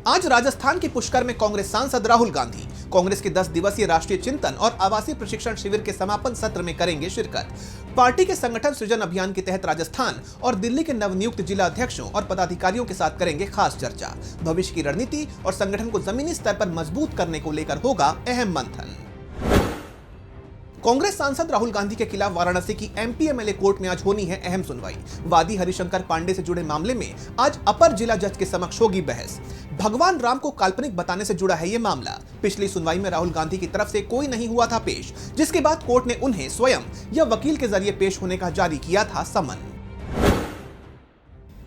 आज राजस्थान के पुष्कर में कांग्रेस सांसद राहुल गांधी कांग्रेस के 10 दिवसीय राष्ट्रीय चिंतन और आवासीय प्रशिक्षण शिविर के समापन सत्र में करेंगे शिरकत। पार्टी के संगठन सृजन अभियान के तहत राजस्थान और दिल्ली के नवनियुक्त जिला अध्यक्षों और पदाधिकारियों के साथ करेंगे खास चर्चा। भविष्य की रणनीति और संगठन को जमीनी स्तर पर मजबूत करने को लेकर होगा अहम मंथन। कांग्रेस सांसद राहुल गांधी के खिलाफ वाराणसी की एमपी एमएलए कोर्ट में आज होनी है अहम सुनवाई। वादी हरिशंकर पांडे से जुड़े मामले में आज अपर जिला जज के समक्ष होगी बहस। भगवान राम को काल्पनिक बताने से जुड़ा है ये मामला। पिछली सुनवाई में राहुल गांधी की तरफ से कोई नहीं हुआ था पेश, जिसके बाद कोर्ट ने उन्हें स्वयं या वकील के जरिए पेश होने का जारी किया था समन।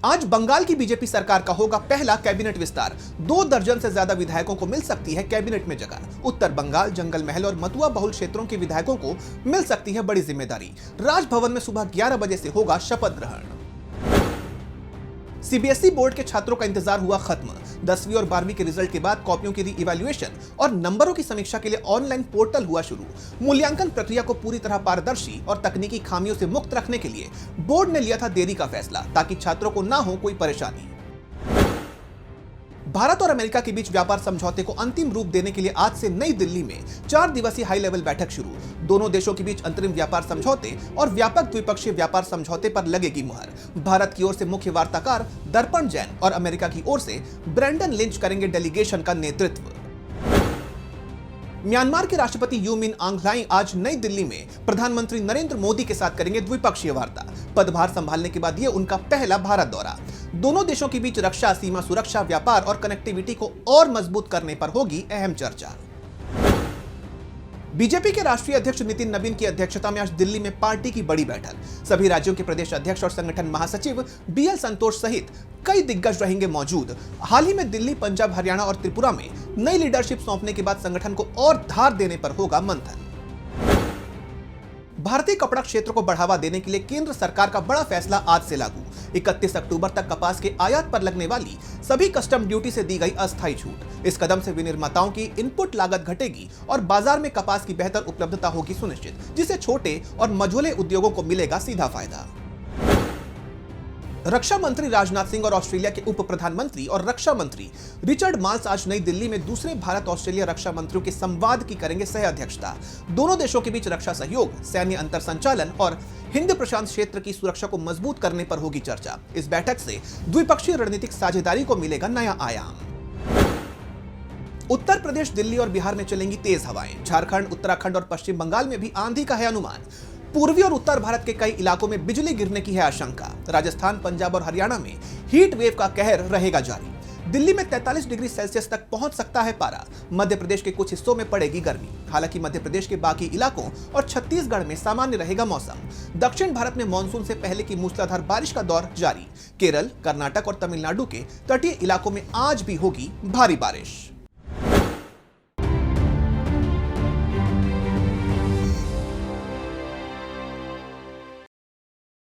आज बंगाल की बीजेपी सरकार का होगा पहला कैबिनेट विस्तार। 2 दर्जन से ज्यादा विधायकों को मिल सकती है कैबिनेट में जगह। उत्तर बंगाल, जंगल महल और मथुआ बहुल क्षेत्रों के विधायकों को मिल सकती है बड़ी जिम्मेदारी। राजभवन में सुबह 11 बजे से होगा शपथ ग्रहण। सीबीएसई बोर्ड के छात्रों का इंतजार हुआ खत्म। 10वीं और 12वीं के रिजल्ट के बाद कॉपियों की री-इवैल्यूएशन और नंबरों की समीक्षा के लिए ऑनलाइन पोर्टल हुआ शुरू। मूल्यांकन प्रक्रिया को पूरी तरह पारदर्शी और तकनीकी खामियों से मुक्त रखने के लिए बोर्ड ने लिया था देरी का फैसला, ताकि छात्रों को ना हो कोई परेशानी। भारत और अमेरिका के बीच व्यापार समझौते को अंतिम रूप देने के लिए आज से नई दिल्ली में 4 दिवसीय हाई लेवल बैठक शुरू। दोनों देशों के बीच अंतरिम व्यापार समझौते और व्यापक द्विपक्षीय व्यापार समझौते पर लगेगी मुहर। भारत की ओर से मुख्य वार्ताकार दर्पण जैन और अमेरिका की ओर से ब्रेंडन लिंच करेंगे डेलीगेशन का नेतृत्व। म्यांमार के राष्ट्रपति यू मिन आंग ह्लाइंग आज नई दिल्ली में प्रधानमंत्री नरेंद्र मोदी के साथ करेंगे द्विपक्षीय वार्ता। पदभार संभालने के बाद यह उनका पहला भारत दौरा। दोनों देशों के बीच रक्षा, सीमा सुरक्षा, व्यापार और कनेक्टिविटी को और मजबूत करने पर होगी अहम चर्चा। बीजेपी के राष्ट्रीय अध्यक्ष नितिन नवीन की अध्यक्षता में आज दिल्ली में पार्टी की बड़ी बैठक। सभी राज्यों के प्रदेश अध्यक्ष और संगठन महासचिव बीएल संतोष सहित कई दिग्गज रहेंगे मौजूद। हाल ही में दिल्ली, पंजाब, हरियाणा और त्रिपुरा में नई लीडरशिप सौंपने के बाद संगठन को और धार देने पर होगा मंथन। भारतीय कपड़ा क्षेत्र को बढ़ावा देने के लिए केंद्र सरकार का बड़ा फैसला आज से लागू। 31 अक्टूबर तक कपास के आयात पर लगने वाली सभी कस्टम ड्यूटी से दी गई अस्थायी छूट। इस कदम से विनिर्माताओं की इनपुट लागत घटेगी और बाजार में कपास की बेहतर उपलब्धता होगी सुनिश्चित, जिससे छोटे और मझोले उद्योगों को मिलेगा सीधा फायदा। रक्षा मंत्री राजनाथ सिंह और ऑस्ट्रेलिया के उप प्रधानमंत्री और रक्षा मंत्री रिचर्ड माल्स आज नई दिल्ली में दूसरे भारत ऑस्ट्रेलिया रक्षा मंत्रियों के संवाद की करेंगे सह अध्यक्षता। दोनों देशों के बीच रक्षा सहयोग, सैन्य अंतर संचालन और हिंद प्रशांत क्षेत्र की सुरक्षा को मजबूत करने पर होगी चर्चा। इस बैठक से द्विपक्षीय रणनीतिक साझेदारी को मिलेगा नया आयाम। उत्तर प्रदेश, दिल्ली और बिहार में चलेंगी तेज हवाएं। झारखंड, उत्तराखंड और पश्चिम बंगाल में भी आंधी का है अनुमान। पूर्वी और उत्तर भारत के कई इलाकों में बिजली गिरने की है आशंका। राजस्थान, पंजाब और हरियाणा में हीट वेव का कहर रहेगा जारी। दिल्ली में 43 डिग्री सेल्सियस तक पहुंच सकता है पारा। मध्य प्रदेश के कुछ हिस्सों में पड़ेगी गर्मी। हालांकि मध्य प्रदेश के बाकी इलाकों और छत्तीसगढ़ में सामान्य रहेगा मौसम। दक्षिण भारत में मानसून से पहले की मूसलाधार बारिश का दौर जारी। केरल, कर्नाटक और तमिलनाडु के तटीय इलाकों में आज भी होगी भारी बारिश।